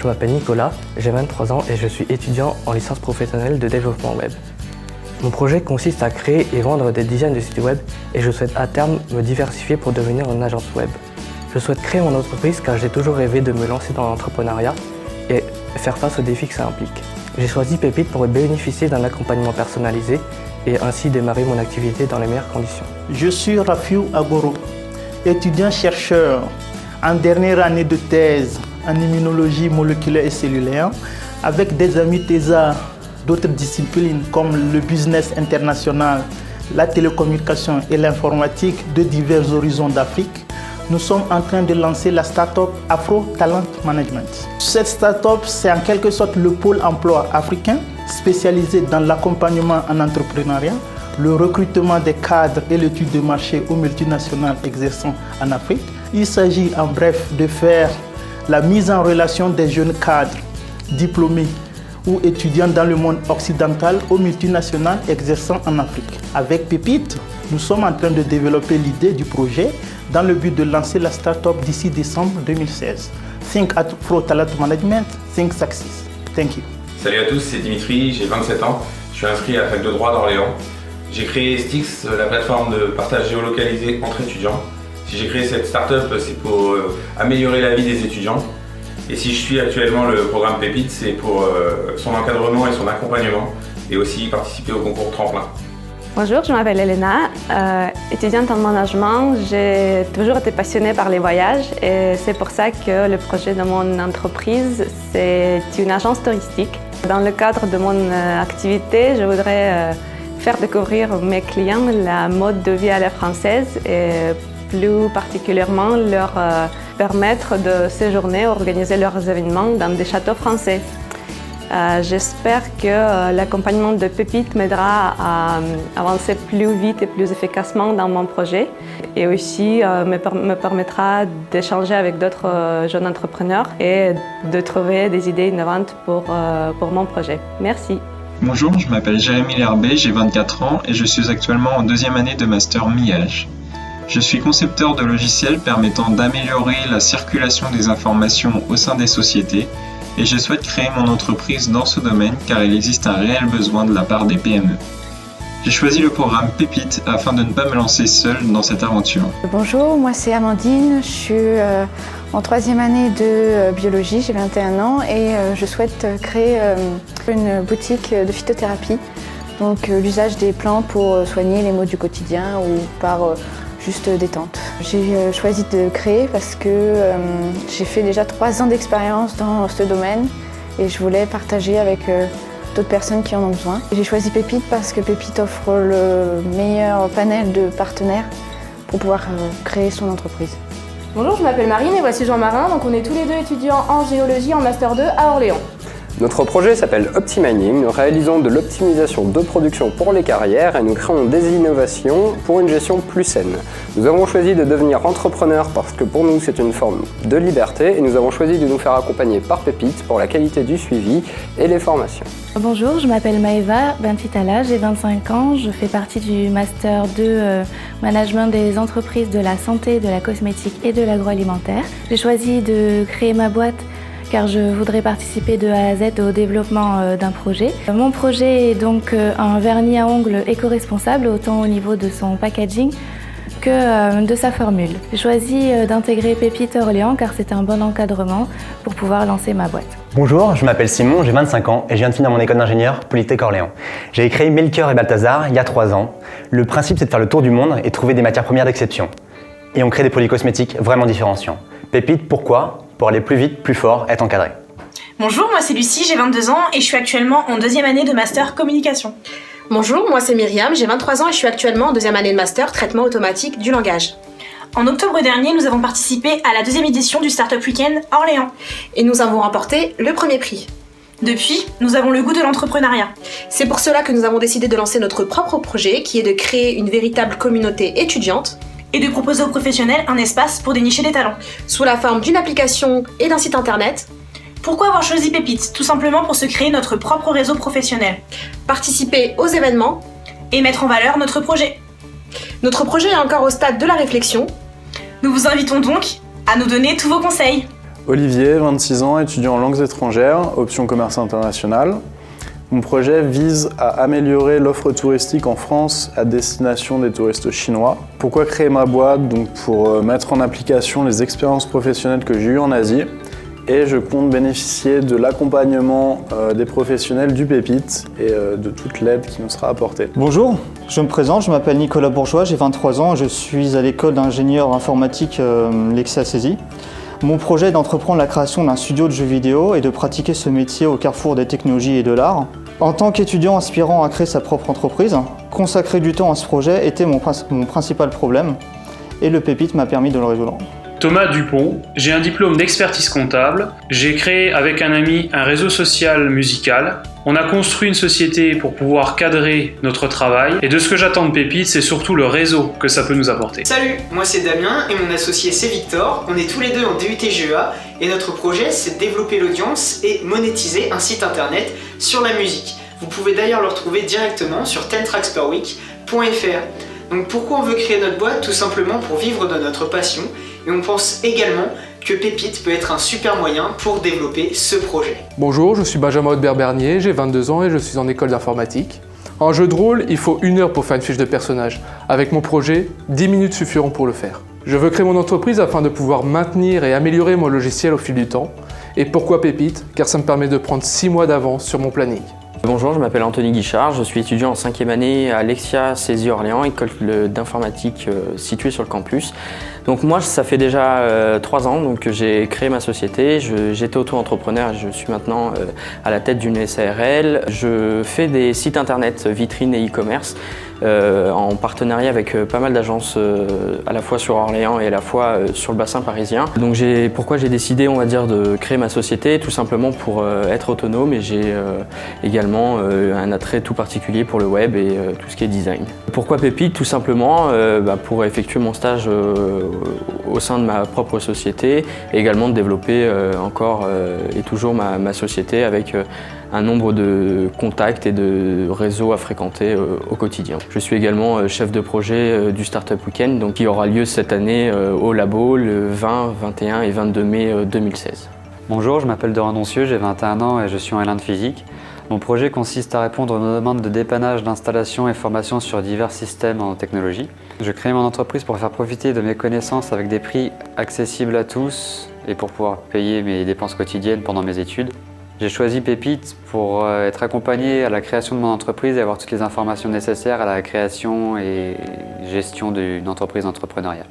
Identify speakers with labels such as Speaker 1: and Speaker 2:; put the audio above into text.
Speaker 1: je m'appelle Nicolas, j'ai 23 ans et je suis étudiant en licence professionnelle de développement web. Mon projet consiste à créer et vendre des dizaines de sites web et je souhaite à terme me diversifier pour devenir une agence web. Je souhaite créer mon entreprise car j'ai toujours rêvé de me lancer dans l'entrepreneuriat et faire face aux défis que ça implique. J'ai choisi Pépite pour bénéficier d'un accompagnement personnalisé et ainsi démarrer mon activité dans les meilleures conditions.
Speaker 2: Je suis Rafiou Agoro, étudiant-chercheur en dernière année de thèse en immunologie moléculaire et cellulaire, avec des amis thésards d'autres disciplines comme le business international, la télécommunication et l'informatique de divers horizons d'Afrique. Nous sommes en train de lancer la start-up Afro Talent Management. Cette start-up, c'est en quelque sorte le pôle emploi africain spécialisé dans l'accompagnement en entrepreneuriat, le recrutement des cadres et l'étude de marché aux multinationales exerçant en Afrique. Il s'agit en bref de faire la mise en relation des jeunes cadres diplômés ou étudiants dans le monde occidental aux multinationales exerçant en Afrique. Avec Pépite, nous sommes en train de développer l'idée du projet dans le but de lancer la start-up d'ici décembre 2016. Think Afro Talent Management, Think Success. Thank you.
Speaker 3: Salut à tous, c'est Dimitri, j'ai 27 ans, je suis inscrit à la fac de droit d'Orléans. J'ai créé Stix, la plateforme de partage géolocalisé entre étudiants. Si j'ai créé cette start-up, c'est pour améliorer la vie des étudiants. Et si je suis actuellement le programme Pépite, c'est pour son encadrement et son accompagnement, et aussi participer au concours Tremplin.
Speaker 4: Bonjour, je m'appelle Elena, étudiante en management. J'ai toujours été passionnée par les voyages et c'est pour ça que le projet de mon entreprise, c'est une agence touristique. Dans le cadre de mon activité, je voudrais faire découvrir mes clients la mode de vie à la française et plus particulièrement leur permettre de séjourner, organiser leurs événements dans des châteaux français. J'espère que l'accompagnement de Pépite m'aidera à avancer plus vite et plus efficacement dans mon projet et aussi me permettra d'échanger avec d'autres jeunes entrepreneurs et de trouver des idées innovantes pour mon projet. Merci.
Speaker 5: Bonjour, je m'appelle Jérémy Lerbet, j'ai 24 ans et je suis actuellement en deuxième année de master MIAGE. Je suis concepteur de logiciels permettant d'améliorer la circulation des informations au sein des sociétés et je souhaite créer mon entreprise dans ce domaine car il existe un réel besoin de la part des PME. J'ai choisi le programme Pépite afin de ne pas me lancer seul dans cette aventure.
Speaker 6: Bonjour, moi c'est Amandine, je suis en troisième année de biologie, j'ai 21 ans et je souhaite créer une boutique de phytothérapie, donc l'usage des plantes pour soigner les maux du quotidien ou par juste détente. J'ai choisi de créer parce que j'ai fait déjà 3 ans d'expérience dans ce domaine et je voulais partager avec d'autres personnes qui en ont besoin. J'ai choisi Pépite parce que Pépite offre le meilleur panel de partenaires pour pouvoir créer son entreprise.
Speaker 7: Bonjour, je m'appelle Marine et voici Jean-Marin, donc on est tous les deux étudiants en géologie en Master 2 à Orléans.
Speaker 8: Notre projet s'appelle OptiMining. Nous réalisons de l'optimisation de production pour les carrières et nous créons des innovations pour une gestion plus saine. Nous avons choisi de devenir entrepreneurs parce que pour nous c'est une forme de liberté et nous avons choisi de nous faire accompagner par Pépite pour la qualité du suivi et les formations.
Speaker 9: Bonjour, je m'appelle Maëva Bentitala, j'ai 25 ans, je fais partie du Master 2 Management des entreprises de la santé, de la cosmétique et de l'agroalimentaire. J'ai choisi de créer ma boîte car je voudrais participer de A à Z au développement d'un projet. Mon projet est donc un vernis à ongles éco-responsable, autant au niveau de son packaging que de sa formule. J'ai choisi d'intégrer Pépite Orléans car c'est un bon encadrement pour pouvoir lancer ma boîte.
Speaker 10: Bonjour, je m'appelle Simon, j'ai 25 ans et je viens de finir mon école d'ingénieur Polytech Orléans. J'ai créé Melchior et Balthazar il y a 3 ans. Le principe c'est de faire le tour du monde et de trouver des matières premières d'exception. Et on crée des produits cosmétiques vraiment différenciants. Pépite, pourquoi ? Pour aller plus vite, plus fort, être encadré.
Speaker 11: Bonjour, moi c'est Lucie, j'ai 22 ans et je suis actuellement en 2e année de master communication.
Speaker 12: Bonjour, moi c'est Myriam, j'ai 23 ans et je suis actuellement en 2e année de master traitement automatique du langage.
Speaker 11: En octobre dernier, nous avons participé à la 2e édition du Startup Weekend Orléans.
Speaker 12: Et nous avons remporté le premier prix.
Speaker 11: Depuis, nous avons le goût de l'entrepreneuriat.
Speaker 12: C'est pour cela que nous avons décidé de lancer notre propre projet qui est de créer une véritable communauté étudiante
Speaker 11: et de proposer aux professionnels un espace pour dénicher des talents.
Speaker 12: Sous la forme d'une application et d'un site internet.
Speaker 11: Pourquoi avoir choisi Pépite ? Tout simplement pour se créer notre propre réseau professionnel.
Speaker 12: Participer aux événements.
Speaker 11: Et mettre en valeur notre projet.
Speaker 12: Notre projet est encore au stade de la réflexion.
Speaker 11: Nous vous invitons donc à nous donner tous vos conseils.
Speaker 13: Olivier, 26 ans, étudiant en langues étrangères, option commerce international. Mon projet vise à améliorer l'offre touristique en France à destination des touristes chinois. Pourquoi créer ma boîte? Donc pour mettre en application les expériences professionnelles que j'ai eues en Asie. Et je compte bénéficier de l'accompagnement des professionnels du Pépite et de toute l'aide qui nous sera apportée.
Speaker 14: Bonjour, je me présente, je m'appelle Nicolas Bourgeois, j'ai 23 ans et je suis à l'école d'ingénieur informatique Lexia Césy. Mon projet est d'entreprendre la création d'un studio de jeux vidéo et de pratiquer ce métier au carrefour des technologies et de l'art. En tant qu'étudiant aspirant à créer sa propre entreprise, consacrer du temps à ce projet était mon principal problème et le Pépite m'a permis de le résoudre.
Speaker 15: Thomas Dupont, j'ai un diplôme d'expertise comptable. J'ai créé avec un ami un réseau social musical. On a construit une société pour pouvoir cadrer notre travail. Et de ce que j'attends de Pépite, c'est surtout le réseau que ça peut nous apporter.
Speaker 16: Salut, moi c'est Damien et mon associé c'est Victor. On est tous les deux en DUT GEA et notre projet c'est de développer l'audience et monétiser un site internet sur la musique. Vous pouvez d'ailleurs le retrouver directement sur 10tracksperweek.fr. Donc pourquoi on veut créer notre boîte? Tout simplement pour vivre de notre passion. Et on pense également que Pépite peut être un super moyen pour développer ce projet.
Speaker 17: Bonjour, je suis Benjamin Haudebert-Bernier, j'ai 22 ans et je suis en école d'informatique. En jeu de rôle, il faut 1 heure pour faire une fiche de personnage. Avec mon projet, 10 minutes suffiront pour le faire. Je veux créer mon entreprise afin de pouvoir maintenir et améliorer mon logiciel au fil du temps. Et pourquoi Pépite? Car ça me permet de prendre 6 mois d'avance sur mon planning.
Speaker 18: Bonjour, je m'appelle Anthony Guichard, je suis étudiant en 5e année à Lexia Césy Orléans, école d'informatique située sur le campus. Donc moi, ça fait déjà 3 ans que j'ai créé ma société, j'étais auto-entrepreneur et je suis maintenant à la tête d'une SARL. Je fais des sites internet, vitrines et e-commerce en partenariat avec pas mal d'agences à la fois sur Orléans et à la fois sur le bassin parisien. Donc pourquoi j'ai décidé, on va dire, de créer ma société? Tout simplement pour être autonome et j'ai également un attrait tout particulier pour le web et tout ce qui est design. Pourquoi Pépite? Tout simplement pour effectuer mon stage au sein de ma propre société et également de développer encore et toujours ma société avec un nombre de contacts et de réseaux à fréquenter au quotidien. Je suis également chef de projet du Startup Weekend donc, qui aura lieu cette année au Labo le 20, 21 et 22 mai 2016.
Speaker 19: Bonjour, je m'appelle Dorin Doncieux, j'ai 21 ans et je suis en L1 de physique. Mon projet consiste à répondre aux demandes de dépannage, d'installation et formation sur divers systèmes en technologie. Je crée mon entreprise pour faire profiter de mes connaissances avec des prix accessibles à tous et pour pouvoir payer mes dépenses quotidiennes pendant mes études. J'ai choisi Pépite pour être accompagné à la création de mon entreprise et avoir toutes les informations nécessaires à la création et gestion d'une entreprise entrepreneuriale.